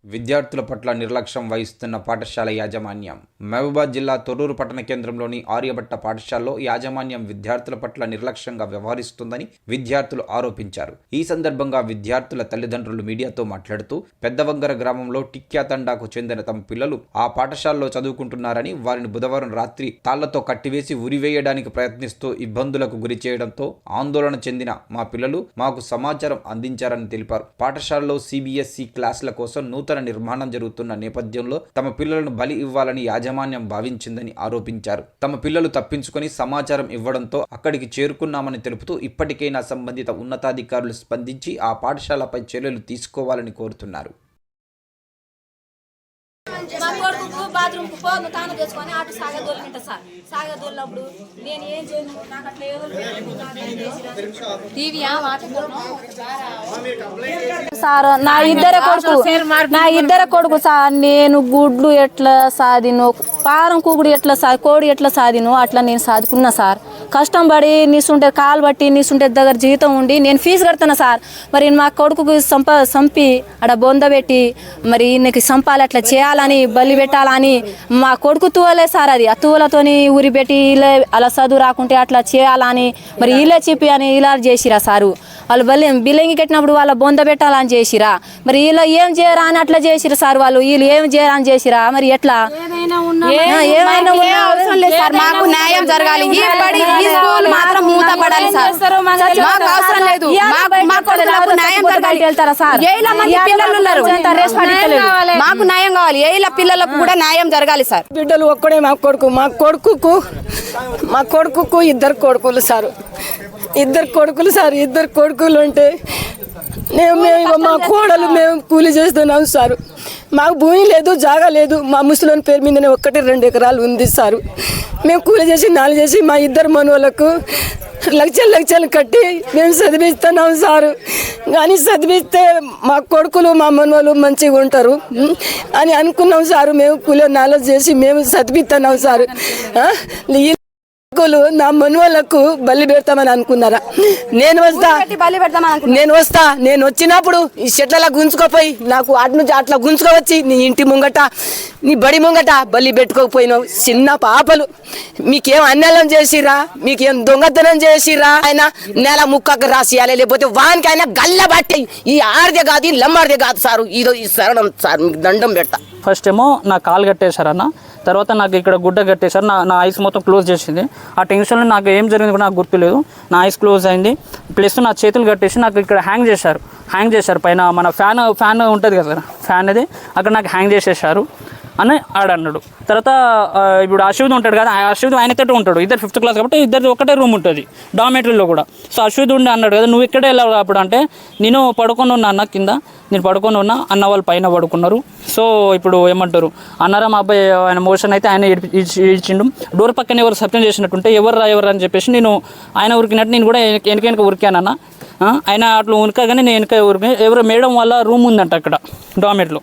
విద్యార్థుల పట్ల నిర్లక్ష్యం వహిస్తున్న పాఠశాల యాజమాన్యం. మహబూబాబాద్ జిల్లా తొర్రూరు పట్టణ కేంద్రంలోని ఆర్యభట్ట పాఠశాలలో యాజమాన్యం విద్యార్థుల పట్ల నిర్లక్ష్యంగా వ్యవహరిస్తుందని విద్యార్థులు ఆరోపించారు. ఈ సందర్భంగా విద్యార్థుల తల్లిదండ్రులు మీడియాతో మాట్లాడుతూ పెద్దవంగర గ్రామంలో టిక్యా తండాకు చెందిన తమ పిల్లలు ఆ పాఠశాలలో చదువుకుంటున్నారని, వారిని బుధవారం రాత్రి తాళ్లతో కట్టివేసి ఉరివేయడానికి ప్రయత్నిస్తూ ఇబ్బందులకు గురి చేయడంతో ఆందోళన చెందిన మా పిల్లలు మాకు సమాచారం అందించారని తెలిపారు. పాఠశాలలో సిబిఎస్ఈ క్లాసుల కోసం నూతన నిర్మాణం జరుగుతున్న నేపథ్యంలో తమ పిల్లలను బలి ఇవ్వాలని యాజమాన్యం భావించిందని ఆరోపించారు. తమ పిల్లలు తప్పించుకొని సమాచారం ఇవ్వడంతో అక్కడికి చేరుకున్నామని తెలుపుతూ ఇప్పటికైనా సంబంధిత ఉన్నతాధికారులు స్పందించి ఆ పాఠశాలపై చర్యలు తీసుకోవాలని కోరుతున్నారు. బాత్రూమ్ కు పోను తాను తెచ్చుకొని అటు సాగదోలింట సార్ సాగదోలినప్పుడు నేను ఏం చేయను. నాకు అట్లా సార్ నా ఇద్దరే కొడుకు సార్. నేను గుడ్లు ఎట్లా సాదిను, పారం కూగుడు ఎట్లా కోడి ఎట్లా సాదిను అట్లా నేను సాదుకున్నా సార్. కష్టం పడి నీసుంటే కాలు బట్టి నీసుంటే దగ్గర జీతం ఉండి నేను ఫీజు కడతాను సార్. మరి మా కొడుకుకి చంపి అక్కడ బొంద పెట్టి మరి ఈయనకి చంపాలి, అట్లా చేయాలని బలి పెట్టాలని మా కొడుకు తువలే సార్. అది ఆ తువలతోని ఊరి పెట్టి ఇలా అలా చదువు రాకుంటే అట్లా చేయాలని మరి ఇలా చెప్పి అని ఇలా చేసిరా సారు. వాళ్ళు బిల్లింగి కట్టినప్పుడు వాళ్ళ బొంద పెట్టాలని చేసిరా. మరి వీళ్ళు ఏం చేయరా అని అట్లా చేసిరా సార్. వాళ్ళు వీళ్ళు ఏం చేయరా అని చేసిరా. మరి ఎట్లా ఏమైనా మాకు న్యాయం జరగాలి. ఈ స్కూల్ మాత్రం మూత పడాలి సార్. మాకు అవసరం లేదు. మా కొడుకులకు న్యాయం జరగాలి. వెళ్తారా సార్? 7 మంది పిల్లలు ఉన్నారు. మాకు న్యాయం కావాలి. 7 పిల్లలకు కూడా న్యాయం జరగాలి సార్. బిడ్డలు ఒక్కడే మా కొడుకుకు ఇద్దరు కొడుకులు సార్. ఇద్దరు కొడుకులు ఉంటే మా కోడలు మేము కూలి చేస్తున్నాం సార్. మాకు భూమి లేదు, జాగా లేదు. మా ముసలోని పేరు మీదనే 1-2 ఎకరాలు ఉంది సారు. మేము కూలి చేసి 4 చేసి మా ఇద్దరు మనోళ్ళకు లక్షలు కట్టి మేము చదివిస్తున్నాం సారు. కానీ చదివిస్తే మా కొడుకులు మా మనోళ్ళు మంచిగా ఉంటారు అని అనుకున్నాం సారు. మేము కూలి 4 చేసి మేము చదివిస్తున్నాం సారు. నా మనోళ్ళకు బలి పెడతామని అనుకున్నారా? నేను వస్తా. నేను వచ్చినప్పుడు ఈ చెట్ల గుంజుకోపోయి నాకు అటు నుంచి అట్లా గుంజుకోవచ్చి నీ ఇంటి ముంగట నీ బడి ముంగట బలి పెట్టుకోకపోయినావు. చిన్న పాపలు మీకేం అన్యాయం చేసిరా, మీకేం దొంగతనం చేసిరా? ఆయన నెల ముక్కకు రాసియాలి, లేకపోతే వానికి ఆయన గల్ల బట్టి ఈ ఆడదే కాదు, ఈ లమ్మాడిదే కాదు సారు. ఇదో ఈ శరణం సార్, మీకు దండం పెడతా. ఫస్ట్ ఏమో నా కాలు కట్టేశారన్న, తర్వాత నాకు ఇక్కడ గుడ్డ కట్టేశారు. నా ఐస్ మొత్తం క్లోజ్ చేసింది. ఆ టెన్షన్లో నాకు ఏం జరిగింది కూడా నాకు గుర్తులేదు. నా ఐస్ క్లోజ్ అయింది. ప్లస్ నా చేతులు కట్టేసి నాకు ఇక్కడ హ్యాంగ్ చేశారు పైన మన ఫ్యాన్ ఉంటుంది కదా సార్, ఫ్యాన్ అది అక్కడ నాకు హ్యాంగ్ చేసేసారు అని ఆడన్నాడు. తర్వాత ఇప్పుడు అశ్వథ్ ఉంటాడు కదా, అశ్వథ్ ఆయనతో ఉంటాడు. ఇద్దరు 5th క్లాస్ కాబట్టి ఇద్దరు ఒకటే రూమ్ ఉంటుంది డార్మెటరీలో కూడా. సో అశ్వథ్ ఉండి అన్నాడు కదా, నువ్వు ఇక్కడే వెళ్ళావు అప్పుడు అంటే నేను పడుకొని ఉన్నా అన్న కింద, నేను పడుకొని ఉన్నా, అన్న వాళ్ళు పైన పడుకున్నారు. సో ఇప్పుడు ఏమంటారు అన్నారా మా అబ్బాయి ఆయన మోషన్ అయితే ఆయన ఇచ్చిండు. డోర్ పక్కన ఎవరు సత్యం చేసినట్టుంటే ఎవరు అని చెప్పేసి నేను ఆయన ఉరికినట్టు నేను కూడా వెనక ఉరికానన్న. ఆయన అట్లా ఉనకగానే నేను వెనక ఉరికి ఎవరో మేడం వాళ్ళ రూమ్ ఉందంట అక్కడ డార్మెటరీలో.